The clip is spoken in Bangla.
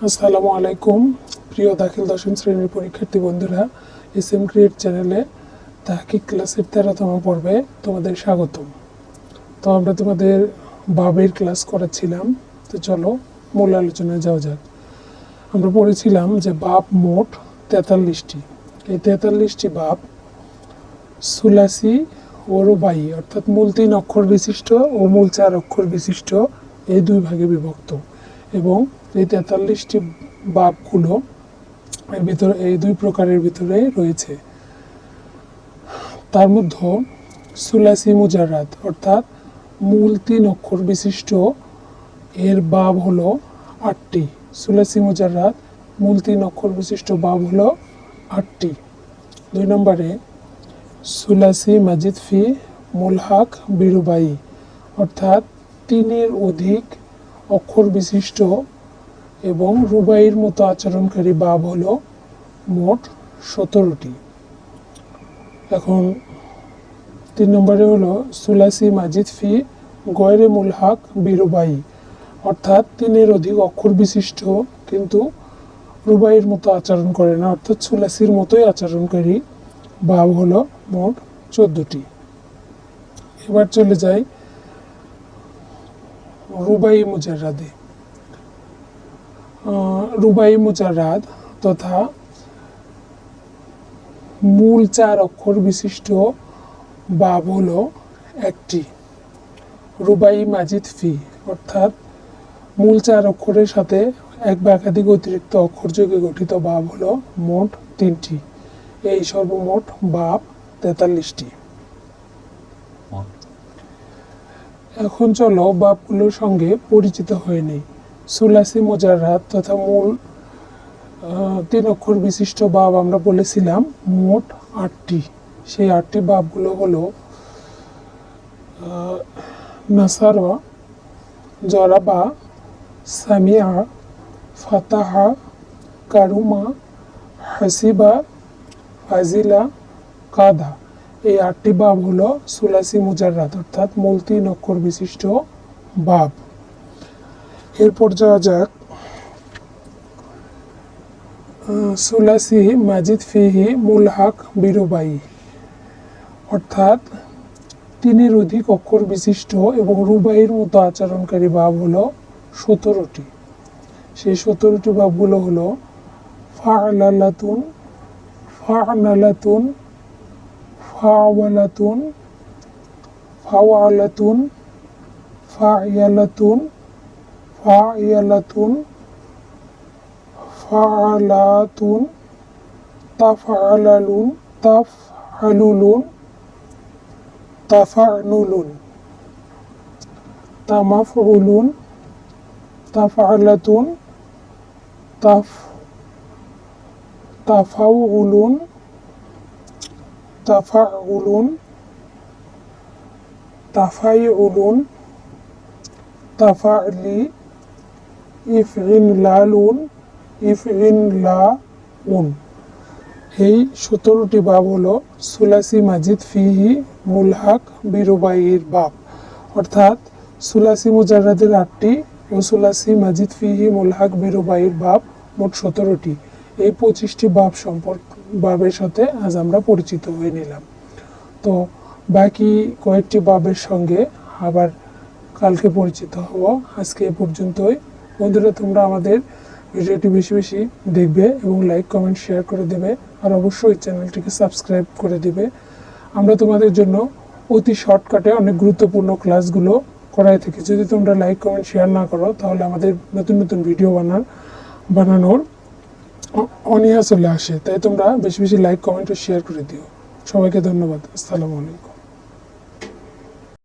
আসসালামু আলাইকুম প্রিয় দাখিল দশম শ্রেণীর পরীক্ষার্থী বন্ধুরা, এসএম ক্রিয়েট চ্যানেলে তাহকিক ক্লাসের 13তম পর্বে তোমাদের স্বাগতম। তো আমরা তোমাদের বাবের ক্লাস করাচ্ছিলাম। তো চলো মূল আলোচনায় যাওয়া যাক। আমরা পড়েছিলাম যে বাব মোট 43টি। এই 43টি বাব সুলাসি ও রুবাই অর্থাৎ মূল 3 অক্ষর বিশিষ্ট ও মূল 4 অক্ষর বিশিষ্ট এই দুই ভাগে বিভক্ত, এবং এই 43টি বাবগুলো এর ভিতরে এই দুই প্রকারের ভিতরে রয়েছে। তার মধ্যে সুলাসি মুজাররাদ অর্থাৎ মূল 3 অক্ষর বিশিষ্ট এর বাব হলো 8টি। সুলাসি মুজাররাদ মূল 3 অক্ষর বিশিষ্ট বাব হলো 8টি। 2 নম্বরে সুলাসি মাজিদ ফি মুলহাক বিরুবাই অর্থাৎ 3-এর অধিক অক্ষর বিশিষ্ট এবং রুবাইয়ের মতো আচরণকারী বাব হলো মোট 17টি। এখন 3 নম্বরে হলো সুলাসি মাজিদ ফি গয়রে মুলহাক বিরুবাই অর্থাৎ 3-এর অধিক অক্ষর বিশিষ্ট কিন্তু রুবাইয়ের মতো আচরণ করে না, অর্থাৎ সুলাসির মতোই আচরণকারী বাব হলো মোট 14টি। এবার চলে যাই রুবাই মুজাররাদে। রুবাই মুজাররাদ তথা মূল 4 অক্ষর বিশিষ্ট বাব হলো 1টি। রুবাই মাজিদ ফি অর্থাৎ মূল 4 অক্ষরের সাথে এক বা একাধিক অতিরিক্ত অক্ষর যোগে গঠিত বাব হলো মোট 3টি। এই সর্বমোট বাব 43টি। এখন চলো বাবগুলোর সঙ্গে পরিচিত হয়ে নেই। সুলাসি মুজাররাদ তথা মূল 3 অক্ষর বিশিষ্ট বাব আমরা বলেছিলাম মোট 8টি। সেই 8টি বাবগুলো হলো নাসারা, জরাবা, সামিয়া, ফাতাহা, কারুমা, হাসিবা, ফাজিলা, কাদা। এই 8টি বাব হলো সুলাসি মুজাররাদ অর্থাৎ মূল 3 অক্ষর বিশিষ্ট বাব। এরপর যাওয়া যাক সুলাসি মাজিদ ফিহি মুলহাক বিরুবাই অর্থাৎ 3-এর অধিক অক্ষর বিশিষ্ট এবং রুবাইয়ের মতো আচরণকারী বাব হলো 17টি। সেই 17টি বাবগুলো হলো ফা'লালাতুন, ফা'নালাতুন, ফাওয়ালাতুন, ফাওয়ালাতুন, ফায়ালাতুন, ফায়ালাতুন, ফাআলাতুন, তাফআলালুন, তাফআলুলুন, তাফানুলুন, তামাফউলুন, তাফআলাতুন, তাফাউলুন, তাফাউলুন, তাফাইউলুন, তাফালি, ইফইনলালুন, ইফইনলাউন। এই 17টি বাব হলো সুলাসি মাজিদ ফিহি মুলহাক বিরুবাইয়ের বাব অর্থাৎ সুলাসি মুজাররাদের 8টি ও সুলাসি মাজিদ ফিহি মুলহাক বিরুবাইয়ের বাব মোট 17টি। এই 25টি বাবের সাথে আজ আমরা পরিচিত হয়ে নিলাম। তো বাকি কয়েকটি বাবের সঙ্গে আবার কালকে পরিচিত হব। আজকে এ পর্যন্তই। বন্ধুরা, তোমরা আমাদের ভিডিওটি বেশি বেশি দেখবে এবং লাইক, কমেন্ট, শেয়ার করে দেবে, আর অবশ্যই চ্যানেলটিকে সাবস্ক্রাইব করে দিবে। আমরা তোমাদের জন্য অতি শর্টকাটে অনেক গুরুত্বপূর্ণ ক্লাসগুলো করাই থাকি। যদি তোমরা লাইক, কমেন্ট, শেয়ার না করো তাহলে আমাদের নতুন নতুন ভিডিও বানানোর অনীহা চলে আসে। তাই তোমরা বেশি বেশি লাইক, কমেন্ট ও শেয়ার করে দিও। সবাইকে ধন্যবাদ। আসসালামু আলাইকুম।